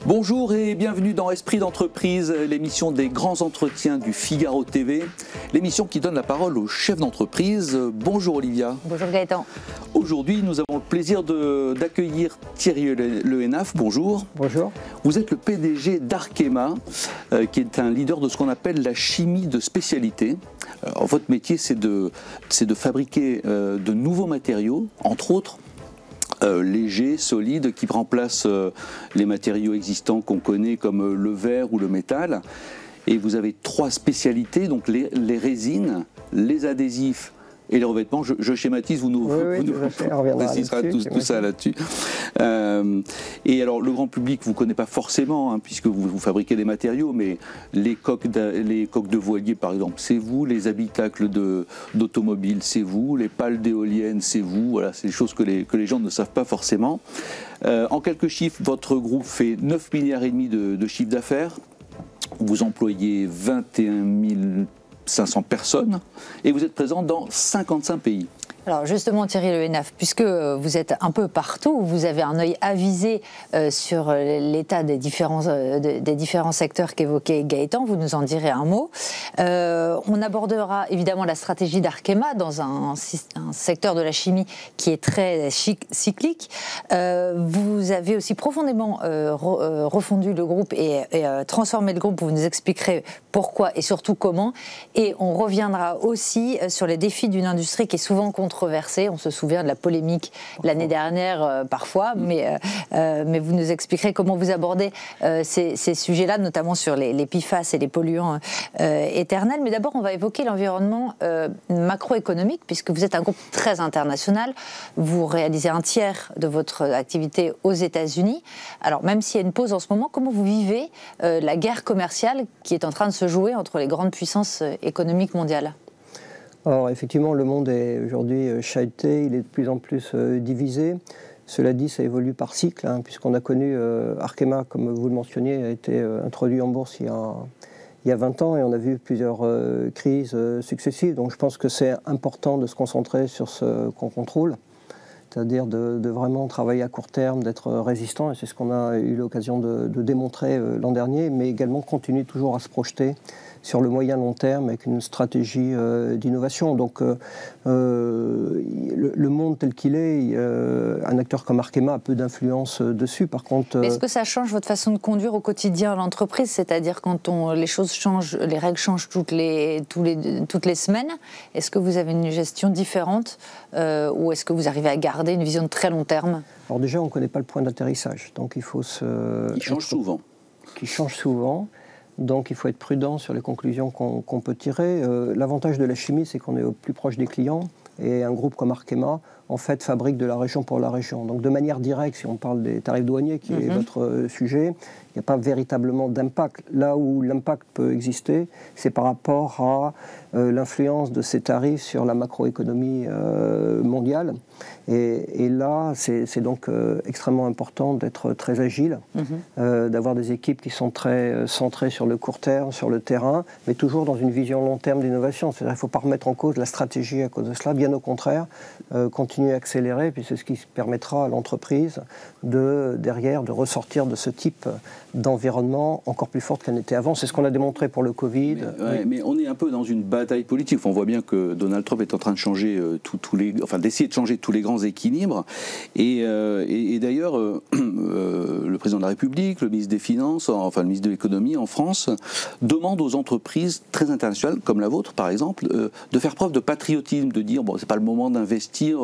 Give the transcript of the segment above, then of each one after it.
Bonjour et bienvenue dans Esprit d'entreprise, l'émission des grands entretiens du Figaro TV, l'émission qui donne la parole aux chefs d'entreprise. Bonjour Olivia. Bonjour Gaëtan. Aujourd'hui, nous avons le plaisir d'accueillir Thierry Le Hénaff. Bonjour. Bonjour. Vous êtes le PDG d'Arkema, qui est un leader de ce qu'on appelle la chimie de spécialité. Alors, votre métier, c'est de fabriquer de nouveaux matériaux, entre autres légers, solides, qui remplacent les matériaux existants qu'on connaît comme le verre ou le métal. Et vous avez trois spécialités, donc les résines, les adhésifs et les revêtements. Je schématise, vous nous préciserez tout ça là-dessus. Et alors, le grand public vous connaît pas forcément, puisque vous fabriquez des matériaux, mais les coques de voilier, par exemple, c'est vous. Les habitacles d'automobiles, c'est vous. Les pales d'éoliennes, c'est vous. Voilà, c'est des choses que les gens ne savent pas forcément. En quelques chiffres, votre groupe fait 9,5 milliards de chiffre d'affaires. Vous employez 21 500 personnes et vous êtes présent dans 55 pays. Alors justement Thierry Le Hénaff, puisque vous êtes un peu partout, vous avez un œil avisé sur l'état des différents secteurs qu'évoquait Gaëtan, vous nous en direz un mot. On abordera évidemment la stratégie d'Arkema dans un secteur de la chimie qui est très cyclique. Vous avez aussi profondément refondu le groupe et transformé le groupe, vous nous expliquerez pourquoi et surtout comment. Et on reviendra aussi sur les défis d'une industrie qui est souvent controversée. On se souvient de la polémique l'année dernière parfois, mais vous nous expliquerez comment vous abordez ces sujets-là, notamment sur les PFAS et les polluants éternels. Mais d'abord, on va évoquer l'environnement macroéconomique, puisque vous êtes un groupe très international. Vous réalisez un tiers de votre activité aux États-Unis. Alors, même s'il y a une pause en ce moment, comment vous vivez la guerre commerciale qui est en train de se jouer entre les grandes puissances économiques mondiales ? Alors effectivement, le monde est aujourd'hui chahuté, il est de plus en plus divisé. Cela dit, ça évolue par cycle, puisqu'on a connu Arkema, comme vous le mentionniez, a été introduit en bourse il y a 20 ans et on a vu plusieurs crises successives. Donc je pense que c'est important de se concentrer sur ce qu'on contrôle, c'est-à-dire de vraiment travailler à court terme, d'être résistant, et c'est ce qu'on a eu l'occasion de démontrer l'an dernier, mais également continuer toujours à se projeter sur le moyen long terme avec une stratégie d'innovation. Donc le monde tel qu'il est, un acteur comme Arkema a peu d'influence dessus. Par contre, est-ce que ça change votre façon de conduire au quotidien l'entreprise? C'est-à-dire quand les choses changent, les règles changent toutes les semaines, est-ce que vous avez une gestion différente ou est-ce que vous arrivez à garder une vision de très long terme? Alors déjà, on ne connaît pas le point d'atterrissage, donc il faut Il change souvent. Qui change souvent. Donc il faut être prudent sur les conclusions qu'on peut tirer. L'avantage de la chimie, c'est qu'on est au plus proche des clients. Et un groupe comme Arkema, en fait, fabrique de la région pour la région. Donc de manière directe, si on parle des tarifs douaniers, qui est votre sujet, il n'y a pas véritablement d'impact. Là où l'impact peut exister, c'est par rapport à l'influence de ces tarifs sur la macroéconomie mondiale. Et là, c'est donc extrêmement important d'être très agile, d'avoir des équipes qui sont très centrées sur le court terme, sur le terrain, mais toujours dans une vision long terme d'innovation. C'est-à-dire qu'il ne faut pas remettre en cause la stratégie à cause de cela, bien au contraire, continuer à accélérer, puis c'est ce qui permettra à l'entreprise derrière de ressortir de ce type d'environnement encore plus forte qu'elle n'était avant. C'est ce qu'on a démontré pour le Covid. Mais on est un peu dans une bataille politique. On voit bien que Donald Trump est en train de changer d'essayer de changer tous les grands équilibres. Et d'ailleurs, le président de la République, le ministre des Finances, enfin le ministre de l'économie en France, demande aux entreprises très internationales, comme la vôtre par exemple, de faire preuve de patriotisme, de dire bon, c'est pas le moment d'investir.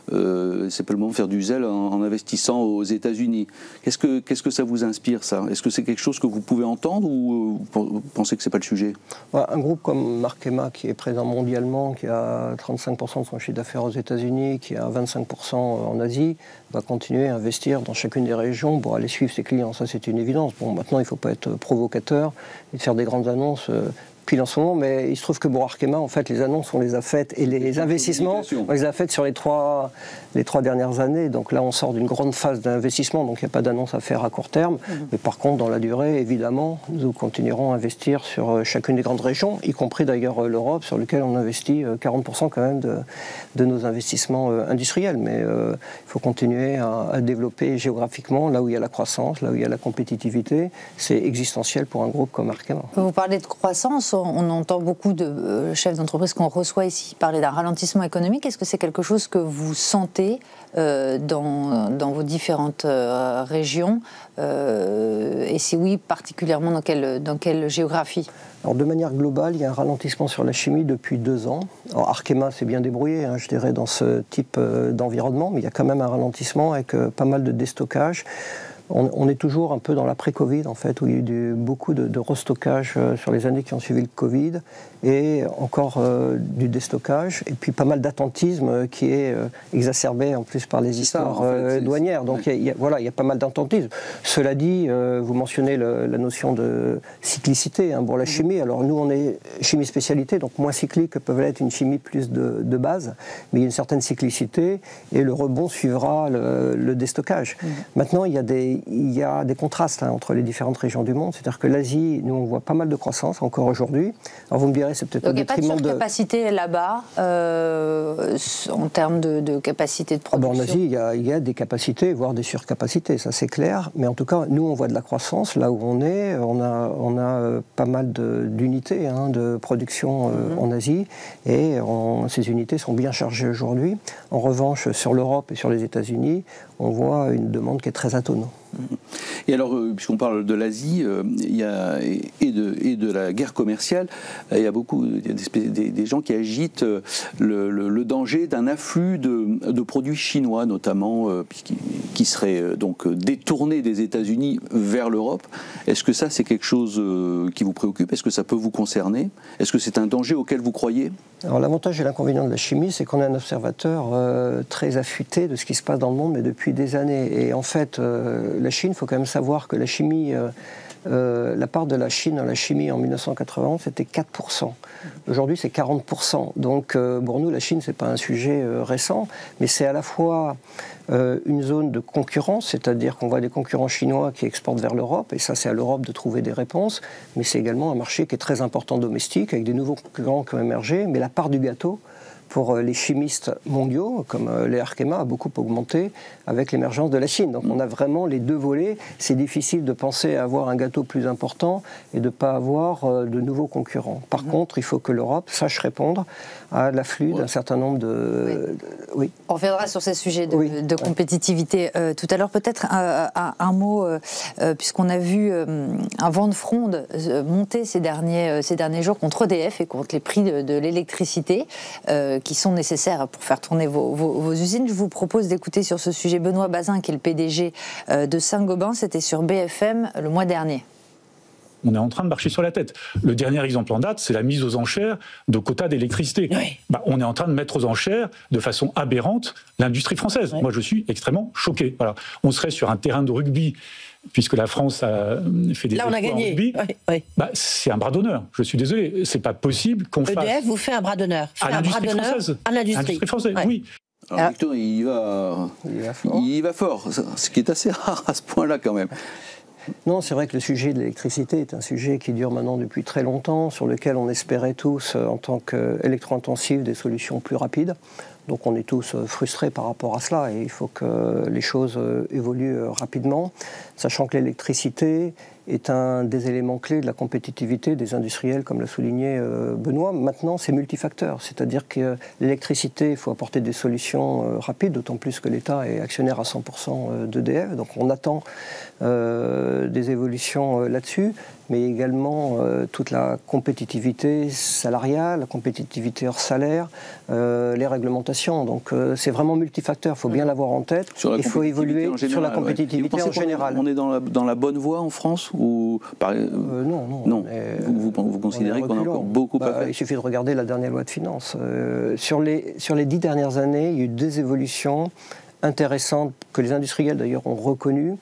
C'est pas le moment de faire du zèle en investissant aux États-Unis. Qu'est-ce que ça vous inspire, ça? Est-ce que c'est quelque chose que vous pouvez entendre ou vous pensez que c'est pas le sujet? Un groupe comme Arkema, qui est présent mondialement, qui a 35% de son chiffre d'affaires aux États-Unis, qui a 25% en Asie, va continuer à investir dans chacune des régions pour aller suivre ses clients. Ça, c'est une évidence. Bon, maintenant, il ne faut pas être provocateur et de faire des grandes annonces pile en ce moment, mais il se trouve que pour Arkema, en fait, les annonces, on les a faites, et les investissements, on les a faites sur les trois dernières années. Donc là, on sort d'une grande phase d'investissement, donc il n'y a pas d'annonce à faire à court terme. Mais par contre, dans la durée, évidemment, nous continuerons à investir sur chacune des grandes régions, y compris d'ailleurs l'Europe, sur lequel on investit 40% quand même de nos investissements industriels. Mais il faut continuer à développer géographiquement, là où il y a la croissance, là où il y a la compétitivité. C'est existentiel pour un groupe comme Arkema. Vous parlez de croissance, on entend beaucoup de chefs d'entreprise qu'on reçoit ici parler d'un ralentissement économique. Est-ce que c'est quelque chose que vous sentez dans vos différentes régions et si oui, particulièrement dans quelle géographie? Alors, de manière globale, il y a un ralentissement sur la chimie depuis 2 ans. Alors, Arkema s'est bien débrouillé, je dirais, dans ce type d'environnement, mais il y a quand même un ralentissement avec pas mal de déstockage. On est toujours un peu dans l'après-Covid, en fait, où il y a eu beaucoup de restockage sur les années qui ont suivi le Covid, et encore du déstockage, et puis pas mal d'attentisme qui est exacerbé en plus par les histoires douanières. Donc il y a pas mal d'attentisme. Cela dit, vous mentionnez la notion de cyclicité pour la chimie. Alors nous, on est chimie spécialité, donc moins cyclique que peuvent l'être une chimie plus de base, mais il y a une certaine cyclicité, et le rebond suivra le déstockage. Maintenant, il y a des contrastes entre les différentes régions du monde. C'est-à-dire que l'Asie, nous, on voit pas mal de croissance encore aujourd'hui. Alors vous me direz, c'est peut-être au détriment de... Donc il n'y a pas de surcapacité là-bas en termes de capacité de production? En Asie, il y a des capacités, voire des surcapacités, ça c'est clair. Mais en tout cas, nous, on voit de la croissance là où on est. On a pas mal d'unités de production en Asie, et ces unités sont bien chargées aujourd'hui. En revanche, sur l'Europe et sur les États-Unis, on voit une demande qui est très atone. Et alors, puisqu'on parle de l'Asie et de la guerre commerciale, il y a des gens qui agitent le danger d'un afflux de produits chinois, notamment, qui seraient donc détournés des États-Unis vers l'Europe. Est-ce que ça, c'est quelque chose qui vous préoccupe? Est-ce que ça peut vous concerner? Est-ce que c'est un danger auquel vous croyez? Alors, l'avantage et l'inconvénient de la chimie, c'est qu'on est un observateur très affûté de ce qui se passe dans le monde, mais depuis des années. Et en fait, la Chine, il faut quand même savoir que la chimie, la part de la Chine dans la chimie en 1980, c'était 4%. Aujourd'hui, c'est 40%. Donc, pour nous, la Chine, ce n'est pas un sujet récent, mais c'est à la fois une zone de concurrence, c'est-à-dire qu'on voit des concurrents chinois qui exportent vers l'Europe, et ça, c'est à l'Europe de trouver des réponses, mais c'est également un marché qui est très important domestique, avec des nouveaux concurrents qui ont émergé, mais la part du gâteau, pour les chimistes mondiaux, comme les Arkema, a beaucoup augmenté avec l'émergence de la Chine. Donc on a vraiment les deux volets. C'est difficile de penser à avoir un gâteau plus important et de ne pas avoir de nouveaux concurrents. Par contre, il faut que l'Europe sache répondre à l'afflux d'un certain nombre de... Oui. On reviendra sur ces sujets de compétitivité tout à l'heure. Peut-être un mot, puisqu'on a vu un vent de fronde monter ces derniers jours contre EDF et contre les prix de l'électricité qui sont nécessaires pour faire tourner vos usines. Je vous propose d'écouter sur ce sujet Benoît Bazin, qui est le PDG de Saint-Gobain. C'était sur BFM le mois dernier. On est en train de marcher sur la tête. Le dernier exemple en date, c'est la mise aux enchères de quotas d'électricité. Oui. On est en train de mettre aux enchères de façon aberrante l'industrie française. Oui. Moi, je suis extrêmement choqué. Voilà. On serait sur un terrain de rugby, puisque la France a fait des... Là, on a gagné. Rugby. Oui. C'est un bras d'honneur. Je suis désolé. C'est pas possible qu'on fasse... EDF vous fait un bras d'honneur. À l'industrie française. À l'industrie française, oui. Alors Victor, il va fort, ce qui est assez rare à ce point-là quand même. Non, c'est vrai que le sujet de l'électricité est un sujet qui dure maintenant depuis très longtemps, sur lequel on espérait tous, en tant qu'électro-intensifs, des solutions plus rapides. Donc on est tous frustrés par rapport à cela, et il faut que les choses évoluent rapidement, sachant que l'électricité est un des éléments clés de la compétitivité des industriels, comme l'a souligné Benoît. Maintenant, c'est multifacteur, c'est-à-dire que l'électricité, il faut apporter des solutions rapides, d'autant plus que l'État est actionnaire à 100% d'EDF, donc on attend des évolutions là-dessus, mais également toute la compétitivité salariale, la compétitivité hors salaire, les réglementations. Donc c'est vraiment multifacteur, il faut bien l'avoir en tête. Il faut évoluer sur la compétitivité en général. On est dans la bonne voie en France ou non. Vous considérez qu'on a encore beaucoup à faire? Il suffit de regarder la dernière loi de finances. Sur les 10 dernières années, il y a eu des évolutions intéressantes que les industriels d'ailleurs ont reconnues.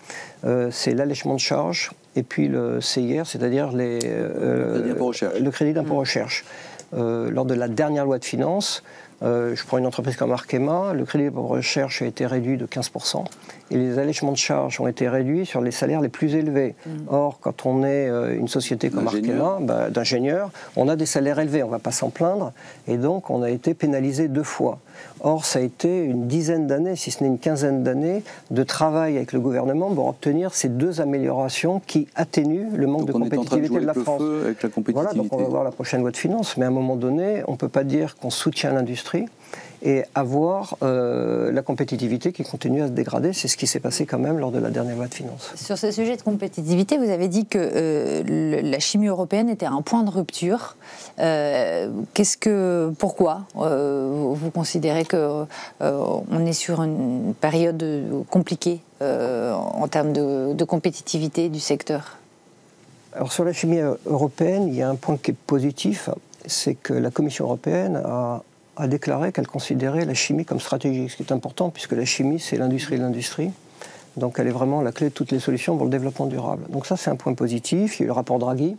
C'est l'allègement de charges et puis le CIR, c'est-à-dire le crédit d'impôt recherche. Lors de la dernière loi de finances, je prends une entreprise comme Arkema, le crédit d'impôt recherche a été réduit de 15%, et les allègements de charges ont été réduits sur les salaires les plus élevés. Or, quand on est une société comme Arkema, d'ingénieurs, on a des salaires élevés, on ne va pas s'en plaindre, et donc on a été pénalisé 2 fois. Or, ça a été une dizaine d'années, si ce n'est une quinzaine d'années, de travail avec le gouvernement pour obtenir ces 2 améliorations qui atténuent le manque de compétitivité de la France. Avec la compétitivité. Voilà, donc on va voir la prochaine loi de finances, mais à un moment donné, on ne peut pas dire qu'on soutient l'industrie et avoir la compétitivité qui continue à se dégrader. C'est ce qui s'est passé quand même lors de la dernière loi de finances. Sur ce sujet de compétitivité, vous avez dit que la chimie européenne était un point de rupture. Pourquoi vous considérez qu'on est sur une période compliquée en termes de compétitivité du secteur? Alors sur la chimie européenne, il y a un point qui est positif, c'est que la Commission européenne a déclaré qu'elle considérait la chimie comme stratégique, ce qui est important puisque la chimie c'est l'industrie de l'industrie, donc elle est vraiment la clé de toutes les solutions pour le développement durable. Donc ça c'est un point positif. Il y a eu le rapport Draghi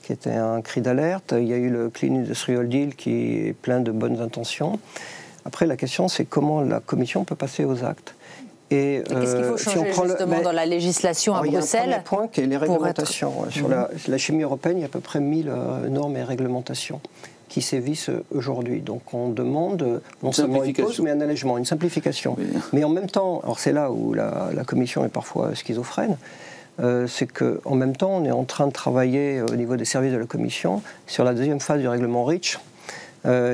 qui était un cri d'alerte, il y a eu le Clean Industrial Deal qui est plein de bonnes intentions. Après la question c'est comment la Commission peut passer aux actes. Et qu'est-ce qu'il faut changer justement dans la législation à Bruxelles? Il y a un premier point qui est les réglementations. Sur la chimie européenne, il y a à peu près 1000 normes et réglementations qui sévissent aujourd'hui. Donc on demande non seulement une pause, mais un allègement, une simplification. Oui. Mais en même temps, alors c'est là où la Commission est parfois schizophrène, c'est qu'en même temps, on est en train de travailler au niveau des services de la Commission sur la deuxième phase du règlement REACH,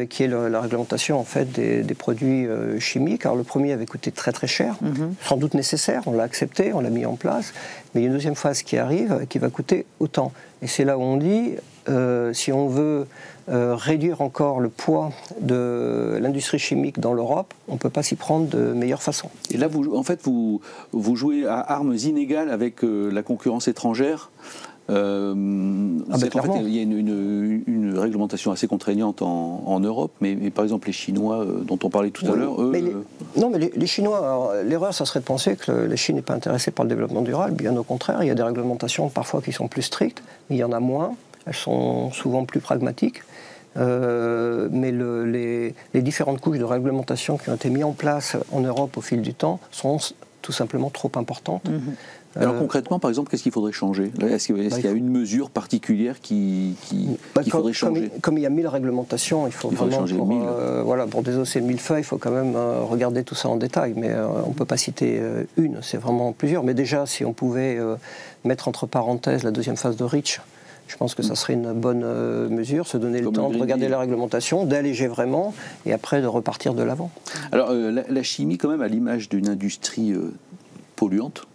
qui est la réglementation en fait des produits chimiques. Alors le premier avait coûté très très cher, sans doute nécessaire, on l'a accepté, on l'a mis en place, mais il y a une deuxième phase qui arrive qui va coûter autant. Et c'est là où on dit, si on veut réduire encore le poids de l'industrie chimique dans l'Europe, on ne peut pas s'y prendre de meilleure façon. Et là, vous jouez à armes inégales avec la concurrence étrangère. En fait, il y a une réglementation assez contraignante en Europe, mais par exemple les Chinois dont on parlait tout à l'heure, eux... Non, mais les Chinois, l'erreur, ça serait de penser que la Chine n'est pas intéressée par le développement durable. Bien au contraire, il y a des réglementations parfois qui sont plus strictes, mais il y en a moins. Elles sont souvent plus pragmatiques. Mais les différentes couches de réglementation qui ont été mises en place en Europe au fil du temps sont tout simplement trop importantes. Alors concrètement, par exemple, qu'est-ce qu'il faudrait changer? Est-ce qu'il y a une mesure particulière qu'il faudrait changer? Comme il y a 1000 réglementations, il faut vraiment changer pour désosser 1000 feuilles, il faut quand même regarder tout ça en détail. Mais on ne peut pas citer une, c'est vraiment plusieurs. Mais déjà, si on pouvait mettre entre parenthèses la deuxième phase de REACH, je pense que ça serait une bonne mesure, se donner le temps de regarder la réglementation, d'alléger vraiment, et après de repartir de l'avant. Alors la chimie, quand même, à l'image d'une industrie polluante,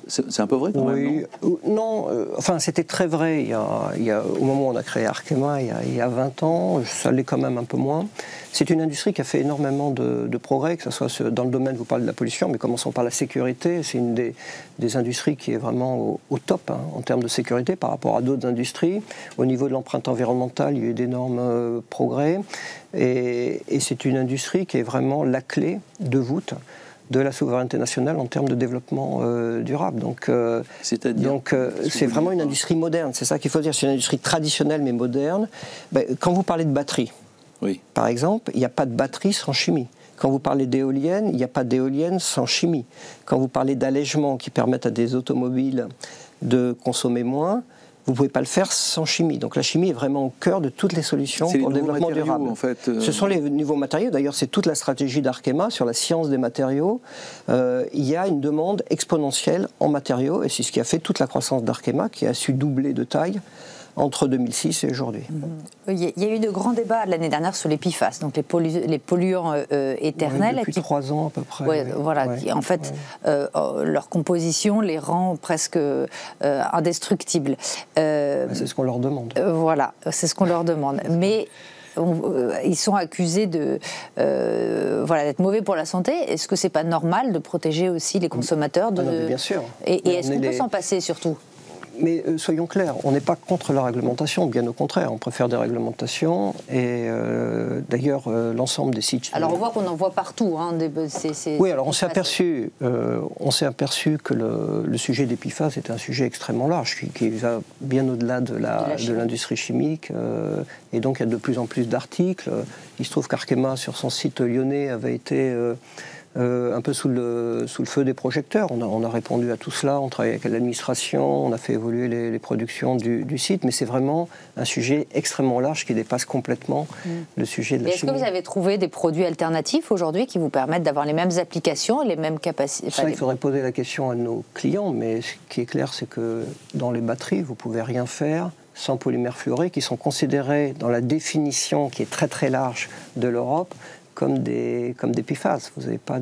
c'est un peu vrai quand même, non, enfin c'était très vrai au moment où on a créé Arkema, il y a 20 ans, ça l'est quand même un peu moins. C'est une industrie qui a fait énormément de progrès, que ce soit dans le domaine, vous parlez de la pollution, mais commençons par la sécurité. C'est une des industries qui est vraiment au top en termes de sécurité par rapport à d'autres industries. Au niveau de l'empreinte environnementale, il y a eu d'énormes progrès. Et c'est une industrie qui est vraiment la clé de voûte de la souveraineté nationale en termes de développement durable. Donc c'est vraiment une industrie moderne, c'est ça qu'il faut dire. C'est une industrie traditionnelle mais moderne. Quand vous parlez de batterie, par exemple, il n'y a pas de batterie sans chimie. Quand vous parlez d'éoliennes, il n'y a pas d'éoliennes sans chimie. Quand vous parlez d'allègements qui permettent à des automobiles de consommer moins, vous ne pouvez pas le faire sans chimie. Donc la chimie est vraiment au cœur de toutes les solutions pour le développement durable. En fait, Ce sont les nouveaux matériaux. D'ailleurs, c'est toute la stratégie d'Arkema sur la science des matériaux. Il y a une demande exponentielle en matériaux, et c'est ce qui a fait toute la croissance d'Arkema, qui a su doubler de taille entre 2006 et aujourd'hui. Il y a eu de grands débats l'année dernière sur les PFAS, donc les polluants éternels. Depuis 3 ans à peu près. Qui, en fait, leur composition les rend presque indestructibles. C'est ce qu'on leur demande. Voilà, c'est ce qu'on leur demande. Mais ils sont accusés d'être mauvais pour la santé. Est-ce que c'est pas normal de protéger aussi les consommateurs bien sûr. Et est-ce qu'on peut s'en passer surtout? Mais soyons clairs, on n'est pas contre la réglementation, bien au contraire, on préfère des réglementations et d'ailleurs l'ensemble des sites... Alors on voit qu'on en voit partout. Hein, oui, alors on s'est aperçu que le sujet des PFAS était un sujet extrêmement large, qui va bien au-delà de l'industrie chimique, et donc il y a de plus en plus d'articles. Il se trouve qu'Arkema, sur son site lyonnais, avait été... un peu sous le feu des projecteurs. On a répondu à tout cela, on travaille avec l'administration, on a fait évoluer les productions du site, mais c'est vraiment un sujet extrêmement large qui dépasse complètement le sujet de la chimie. Est-ce que vous avez trouvé des produits alternatifs aujourd'hui qui vous permettent d'avoir les mêmes applications et les mêmes capacités? Ça, il faudrait poser la question à nos clients, mais ce qui est clair, c'est que dans les batteries, vous ne pouvez rien faire sans polymères fluorés qui sont considérés dans la définition qui est très très large de l'Europe comme des PFAS. Vous n'avez pas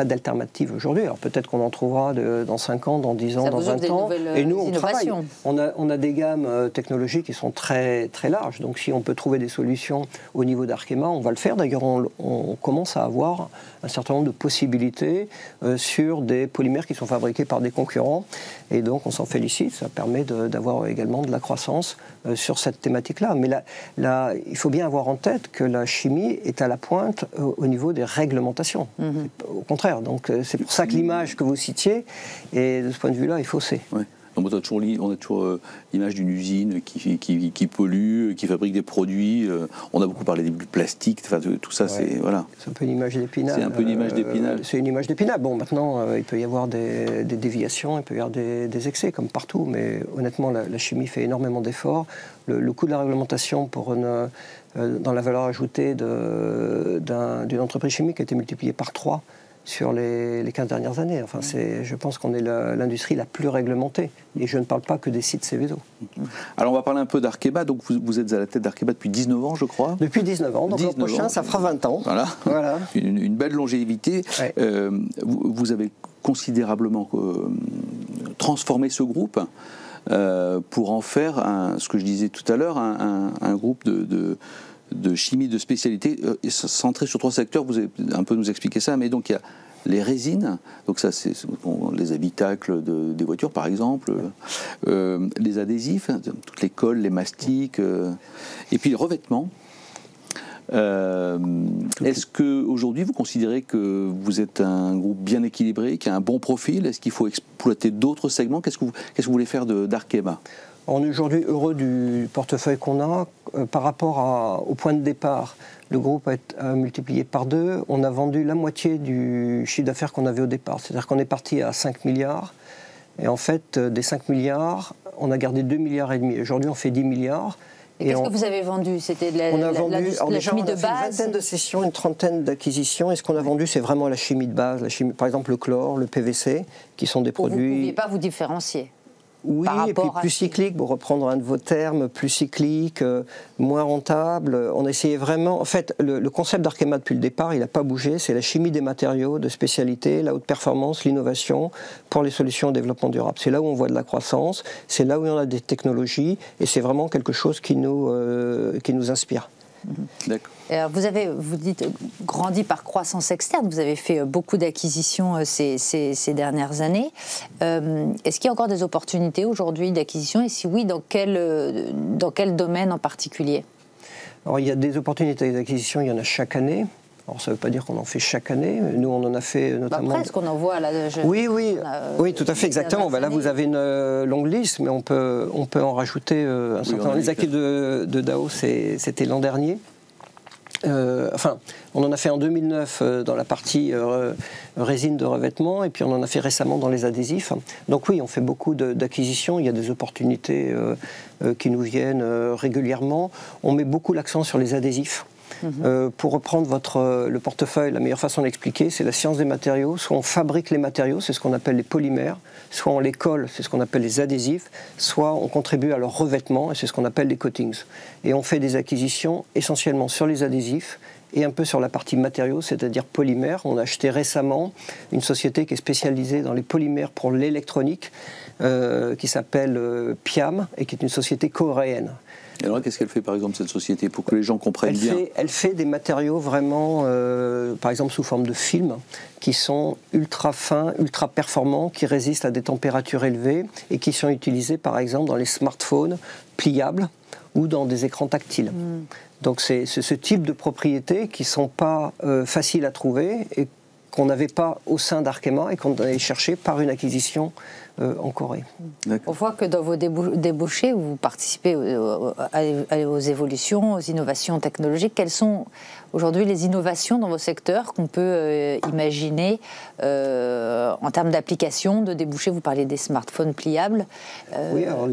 d'alternative aujourd'hui. Alors peut-être qu'on en trouvera dans 5 ans, dans 10 ans, dans 20 ans. Et nous, on travaille. On a des gammes technologiques qui sont très, très larges. Donc si on peut trouver des solutions au niveau d'Arkema, on va le faire. D'ailleurs, on commence à avoir un certain nombre de possibilités sur des polymères qui sont fabriqués par des concurrents. Et donc on s'en félicite. Ça permet d'avoir également de la croissance sur cette thématique-là. Mais là, il faut bien avoir en tête que la chimie est à la pointe au niveau des réglementations. Au contraire, donc c'est pour ça que l'image que vous citiez, et de ce point de vue-là, est faussée. Ouais. On a toujours l'image d'une usine qui pollue, qui fabrique des produits. On a beaucoup parlé des bulles plastiques, enfin, tout ça, c'est voilà. C'est un peu une image d'Épinal. C'est un peu une image d'Épinal. C'est une image d'Épinal. Bon, maintenant, il peut y avoir des déviations, il peut y avoir des excès, comme partout, mais honnêtement, la chimie fait énormément d'efforts. Le coût de la réglementation dans la valeur ajoutée d'une entreprise chimique a été multiplié par 3 sur les 15 dernières années. Enfin, je pense qu'on est l'industrie la plus réglementée. Et je ne parle pas que des sites Seveso. Alors, on va parler un peu d'Arkema. Donc, vous êtes à la tête d'Arkema depuis 19 ans, je crois. Depuis 19 ans. Donc, l'an prochain, ça fera 20 ans. Voilà. Une belle longévité. Ouais. Vous avez considérablement transformé ce groupe pour en faire, ce que je disais tout à l'heure, un groupe de chimie de spécialité centré sur 3 secteurs. Vous allez un peu nous expliquer ça, mais donc il y a les résines, donc ça c'est les habitacles des voitures par exemple, les adhésifs, toutes les colles, les mastiques, et puis les revêtements. Est-ce qu'aujourd'hui vous considérez que vous êtes un groupe bien équilibré, qui a un bon profil? Est-ce qu'il faut exploiter d'autres segments? Qu'est-ce que vous voulez faire d'Arkema? On est aujourd'hui heureux du portefeuille qu'on a. Par rapport au point de départ, le groupe a multiplié par 2. On a vendu la moitié du chiffre d'affaires qu'on avait au départ. C'est-à-dire qu'on est parti à 5 milliards. Et en fait, des 5 milliards, on a gardé 2,5 milliards. Aujourd'hui, on fait 10 milliards. Et qu'est-ce que vous avez vendu? C'était de la chimie de base? On a fait une vingtaine de sessions, une trentaine d'acquisitions. Et ce qu'on a vendu, c'est vraiment la chimie de base. Par exemple, le chlore, le PVC, qui sont des produits... Vous ne pouviez pas vous différencier? Oui, et puis plus cyclique, pour reprendre un de vos termes, plus cyclique, moins rentable. On essayait vraiment... En fait, le concept d'Arkema depuis le départ, il n'a pas bougé. C'est la chimie des matériaux de spécialité, la haute performance, l'innovation pour les solutions au développement durable. C'est là où on voit de la croissance, c'est là où on a des technologies, et c'est vraiment quelque chose qui nous inspire. D'accord. Vous dites grandi par croissance externe, vous avez fait beaucoup d'acquisitions ces dernières années. Est-ce qu'il y a encore des opportunités aujourd'hui d'acquisition, et si oui, dans quel domaine en particulier? Alors, il y a des opportunités d'acquisition, il y en a chaque année. Alors, ça ne veut pas dire qu'on en fait chaque année. Nous, on en a fait notamment... Presque, on en voit là. Oui, tout à fait, exactement. Là, vous avez une longue liste, mais on peut en rajouter un certain nombre. Les actifs de Dow, c'était l'an dernier. On en a fait en 2009 dans la partie résine de revêtement, et puis on en a fait récemment dans les adhésifs. Donc oui, on fait beaucoup d'acquisitions, il y a des opportunités qui nous viennent régulièrement. On met beaucoup l'accent sur les adhésifs. Pour reprendre le portefeuille, la meilleure façon d'expliquer, c'est la science des matériaux. Soit on fabrique les matériaux, c'est ce qu'on appelle les polymères, soit on les colle, c'est ce qu'on appelle les adhésifs, soit on contribue à leur revêtement, et c'est ce qu'on appelle les coatings. Et on fait des acquisitions essentiellement sur les adhésifs et un peu sur la partie matériaux, c'est-à-dire polymères. On a acheté récemment une société qui est spécialisée dans les polymères pour l'électronique, qui s'appelle Piam, et qui est une société coréenne. Et alors, qu'est-ce qu'elle fait, par exemple, cette société, pour que les gens comprennent bien? Elle fait des matériaux vraiment, par exemple, sous forme de film, qui sont ultra fins, ultra performants, qui résistent à des températures élevées et qui sont utilisés, par exemple, dans les smartphones pliables ou dans des écrans tactiles. Donc c'est ce type de propriétés qui ne sont pas faciles à trouver et qu'on n'avait pas au sein d'Arkema et qu'on allait chercher par une acquisition en Corée. On voit que dans vos débouchés, vous participez aux évolutions, aux innovations technologiques. Quelles sont aujourd'hui les innovations dans vos secteurs qu'on peut imaginer en termes d'application, de débouchés? Vous parlez des smartphones pliables. Oui, alors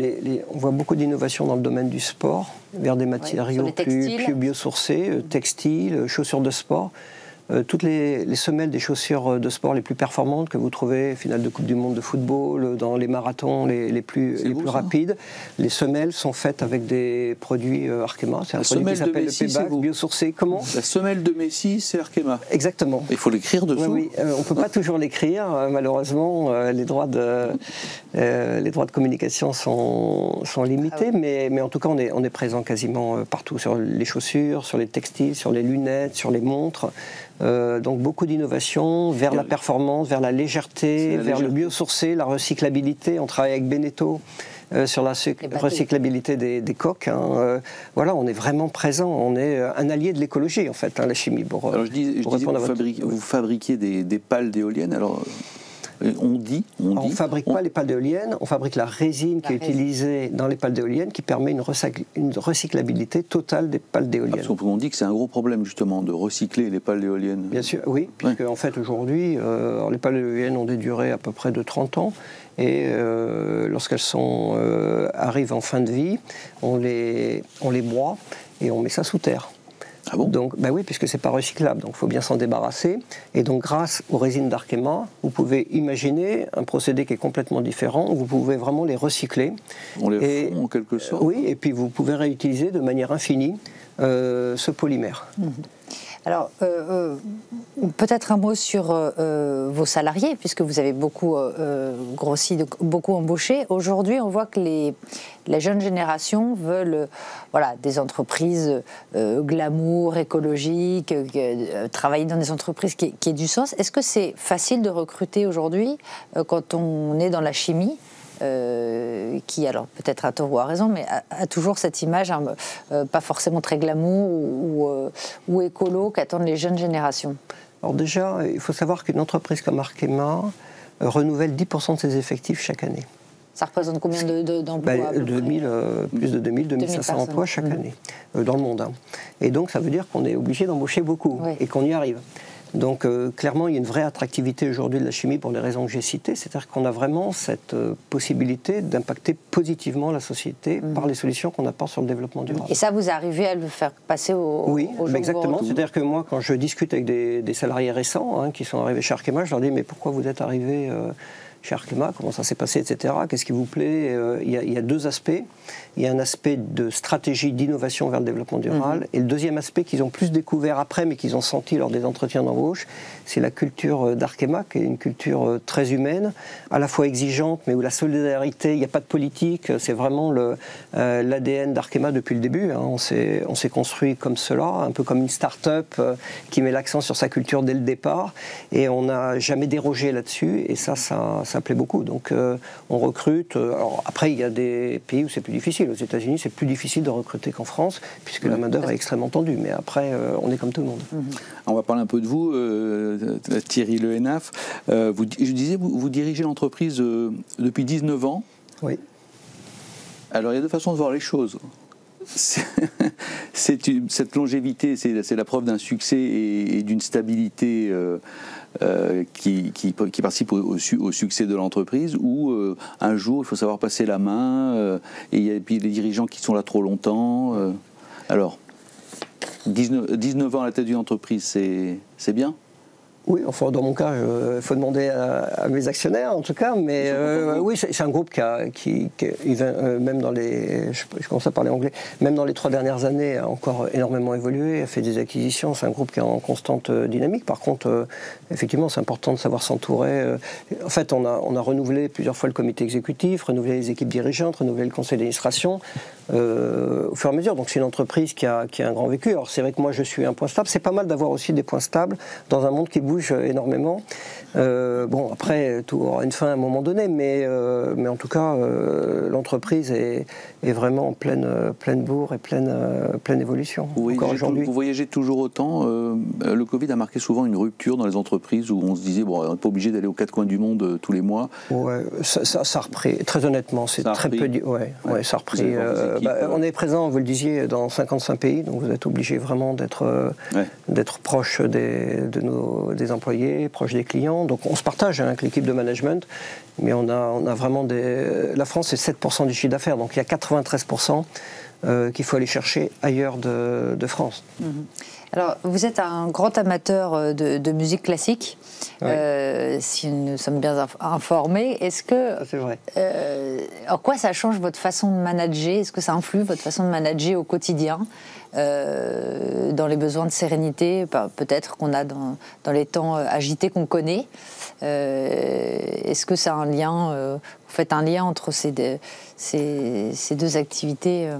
on voit beaucoup d'innovations dans le domaine du sport, vers des matériaux plus biosourcés, textiles, chaussures de sport. Toutes les semelles des chaussures de sport les plus performantes que vous trouvez, finale de Coupe du Monde de football, dans les marathons les plus rapides, les semelles sont faites avec des produits Arkema. C'est un produit qui s'appelle le Payback, biosourcé. Comment? La semelle de Messi, c'est Arkema. Exactement. Il faut l'écrire dessous. Oui, on ne peut pas toujours l'écrire. Malheureusement, les droits de communication sont limités, mais en tout cas, on est présent quasiment partout, sur les chaussures, sur les textiles, sur les lunettes, sur les montres. Donc beaucoup d'innovations vers la performance, vers la légèreté, vers le biosourcé, la recyclabilité. On travaille avec Beneteau sur la recyclabilité des coques. Voilà, on est vraiment présent. On est un allié de l'écologie, en fait, la chimie. Alors je disais vous fabriquez des pales d'éoliennes. Alors on ne fabrique pas les pales d'éoliennes, on fabrique la résine qui est utilisée dans les pales d'éoliennes, qui permet une recyclabilité totale des pales d'éoliennes. On dit que c'est un gros problème justement de recycler les pales d'éoliennes. Bien sûr, oui, puisque en fait aujourd'hui, les pales d'éoliennes ont des durées à peu près de 30 ans, et lorsqu'elles arrivent en fin de vie, on les broie et on met ça sous terre. Ah bon? Donc, oui, puisque c'est pas recyclable, donc il faut bien s'en débarrasser. Et donc, grâce aux résines d'Arkema, vous pouvez imaginer un procédé qui est complètement différent, où vous pouvez vraiment les recycler. On les fond en quelque sorte? Oui, et puis vous pouvez réutiliser de manière infinie ce polymère. Alors, peut-être un mot sur vos salariés, puisque vous avez beaucoup grossi, beaucoup embauché. Aujourd'hui, on voit que la jeune génération veulent des entreprises glamour, écologiques, travailler dans des entreprises qui aient du sens. Est-ce que c'est facile de recruter aujourd'hui quand on est dans la chimie qui, alors peut-être à tort ou à raison, mais a toujours cette image pas forcément très glamour ou écolo qu'attendent les jeunes générations? Alors déjà, il faut savoir qu'une entreprise comme Arkema renouvelle 10% de ses effectifs chaque année. Ça représente combien d'emplois? Plus de 2500 emplois chaque année dans le monde. Et donc ça veut dire qu'on est obligé d'embaucher beaucoup et qu'on y arrive. Donc clairement, il y a une vraie attractivité aujourd'hui de la chimie pour les raisons que j'ai citées, c'est-à-dire qu'on a vraiment cette possibilité d'impacter positivement la société par les solutions qu'on apporte sur le développement durable. Et ça, vous arrivez à le faire passer aux gens? Exactement. C'est-à-dire que moi, quand je discute avec des salariés récents qui sont arrivés chez Arkema, je leur dis « mais pourquoi vous êtes arrivés chez Arkema, comment ça s'est passé, etc. Qu'est-ce qui vous plaît? Il y a deux aspects. Il y a un aspect de stratégie d'innovation vers le développement durable. Et le deuxième aspect qu'ils ont plus découvert après, mais qu'ils ont senti lors des entretiens d'embauche, c'est la culture d'Arkema, qui est une culture très humaine, à la fois exigeante, mais où la solidarité, il n'y a pas de politique. C'est vraiment l'ADN d'Arkema depuis le début. On s'est construit comme cela, un peu comme une start-up qui met l'accent sur sa culture dès le départ. Et on n'a jamais dérogé là-dessus. Et ça plaît beaucoup. Donc on recrute. Alors après, il y a des pays où c'est plus difficile. Aux États-Unis, c'est plus difficile de recruter qu'en France, puisque la main-d'œuvre est extrêmement tendue. Mais après, on est comme tout le monde. On va parler un peu de vous, Thierry Le Hénaff. Je disais, vous dirigez l'entreprise depuis 19 ans. Oui. Alors, il y a deux façons de voir les choses. Cette longévité, c'est la preuve d'un succès et d'une stabilité qui participe au succès de l'entreprise, ou un jour il faut savoir passer la main, et puis les dirigeants qui sont là trop longtemps. Alors, 19 ans à la tête d'une entreprise, c'est bien? Oui, enfin dans mon cas, il faut demander à mes actionnaires en tout cas, mais oui, c'est un groupe qui même dans les, je commence à parler anglais, même dans les 3 dernières années a encore énormément évolué, a fait des acquisitions, c'est un groupe qui est en constante dynamique. Par contre, effectivement, c'est important de savoir s'entourer. En fait, on a renouvelé plusieurs fois le comité exécutif, renouvelé les équipes dirigeantes, renouvelé le conseil d'administration au fur et à mesure. Donc c'est une entreprise qui a un grand vécu. Alors c'est vrai que moi je suis un point stable, c'est pas mal d'avoir aussi des points stables dans un monde qui bouge énormément. Bon, après, tout aura une fin à un moment donné, mais en tout cas, l'entreprise est vraiment en pleine bourre et pleine évolution. Vous voyagez toujours autant. Le Covid a marqué souvent une rupture dans les entreprises où on se disait, bon, on n'est pas obligé d'aller aux 4 coins du monde tous les mois. Ouais, ça a repris. Très honnêtement, c'est très peu. Ouais, ça a repris. On est présent, vous le disiez, dans 55 pays, donc vous êtes obligé vraiment d'être proche des employés, proche des clients. Donc on se partage avec l'équipe de management, mais on a vraiment la France, c'est 7% du chiffre d'affaires, donc il y a 93% qu'il faut aller chercher ailleurs de France. Alors, vous êtes un grand amateur de musique classique, si nous sommes bien informés. Est-ce que... C'est vrai. En quoi ça change votre façon de manager? Est-ce que ça influe votre façon de manager au quotidien, dans les besoins de sérénité, peut-être qu'on a dans les temps agités qu'on connaît? Est-ce que c'est un lien, vous faites un lien entre ces deux activités?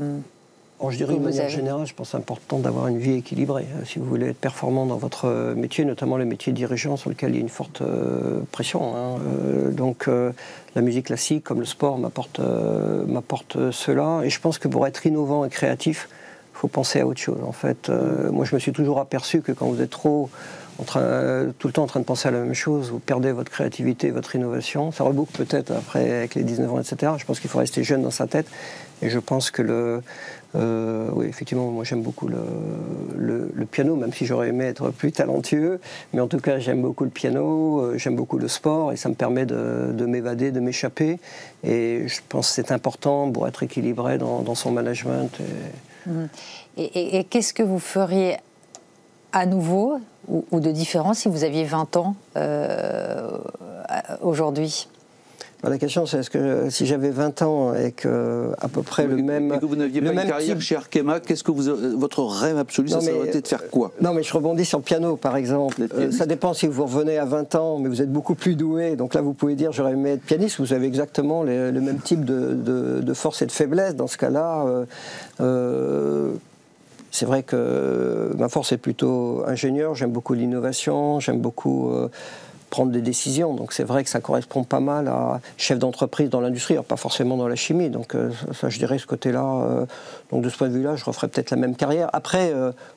Je dirais de manière générale, je pense que c'est important d'avoir une vie équilibrée. Si vous voulez être performant dans votre métier, notamment le métier dirigeant sur lequel il y a une forte pression. Donc la musique classique, comme le sport, m'apporte cela. Et je pense que pour être innovant et créatif, il faut penser à autre chose. En fait, moi je me suis toujours aperçu que quand vous êtes tout le temps en train de penser à la même chose, vous perdez votre créativité, votre innovation. Ça reboucle peut-être après avec les 19 ans, etc. Je pense qu'il faut rester jeune dans sa tête. Et je pense que oui, effectivement, moi j'aime beaucoup le piano, même si j'aurais aimé être plus talentueux. Mais en tout cas, j'aime beaucoup le piano, j'aime beaucoup le sport, et ça me permet de m'évader, de m'échapper. Et je pense que c'est important pour être équilibré dans son management. Et qu'est-ce que vous feriez à nouveau ou de différent si vous aviez 20 ans aujourd'hui? La question, c'est est-ce que si j'avais 20 ans avec à peu près le même... Et que vous n'aviez pas une carrière chez Arkema, qu'est-ce que votre rêve absolu, ça aurait été de faire quoi? Non, mais je rebondis sur le piano, par exemple. Ça dépend si vous revenez à 20 ans, mais vous êtes beaucoup plus doué. Donc là, vous pouvez dire, j'aurais aimé être pianiste. Vous avez exactement le même type de force et de faiblesse. Dans ce cas-là, c'est vrai que ma force est plutôt ingénieur. J'aime beaucoup l'innovation, j'aime beaucoup... prendre des décisions, donc c'est vrai que ça correspond pas mal à chef d'entreprise dans l'industrie, pas forcément dans la chimie, donc ça je dirais ce côté-là, donc de ce point de vue-là je referais peut-être la même carrière. Après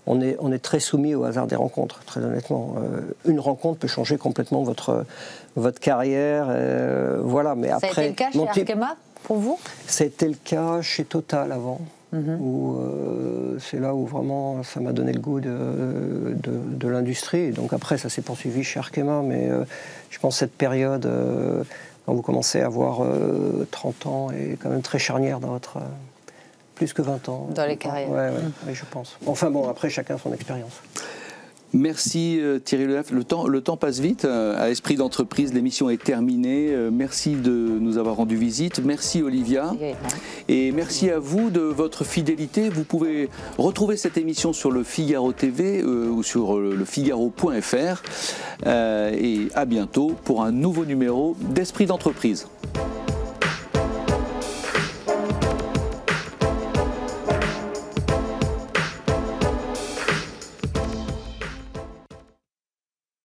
on est très soumis au hasard des rencontres, très honnêtement. Une rencontre peut changer complètement votre carrière, voilà, mais après... Ça a été le cas chez Arkema pour vous? C'était le cas chez Total avant. Où c'est là où vraiment ça m'a donné le goût de l'industrie. Donc après, ça s'est poursuivi chez Arkema, mais je pense que cette période, quand vous commencez à avoir 30 ans, est quand même très charnière dans votre... plus que 20 ans. Dans les carrières. Oui, je pense. Enfin bon, après, chacun son expérience. Merci Thierry Le Naf. Le temps passe vite. À Esprit d'entreprise, l'émission est terminée. Merci de nous avoir rendu visite. Merci Olivia. Et merci à vous de votre fidélité. Vous pouvez retrouver cette émission sur le Figaro TV ou sur le Figaro.fr. Et à bientôt pour un nouveau numéro d'Esprit d'entreprise.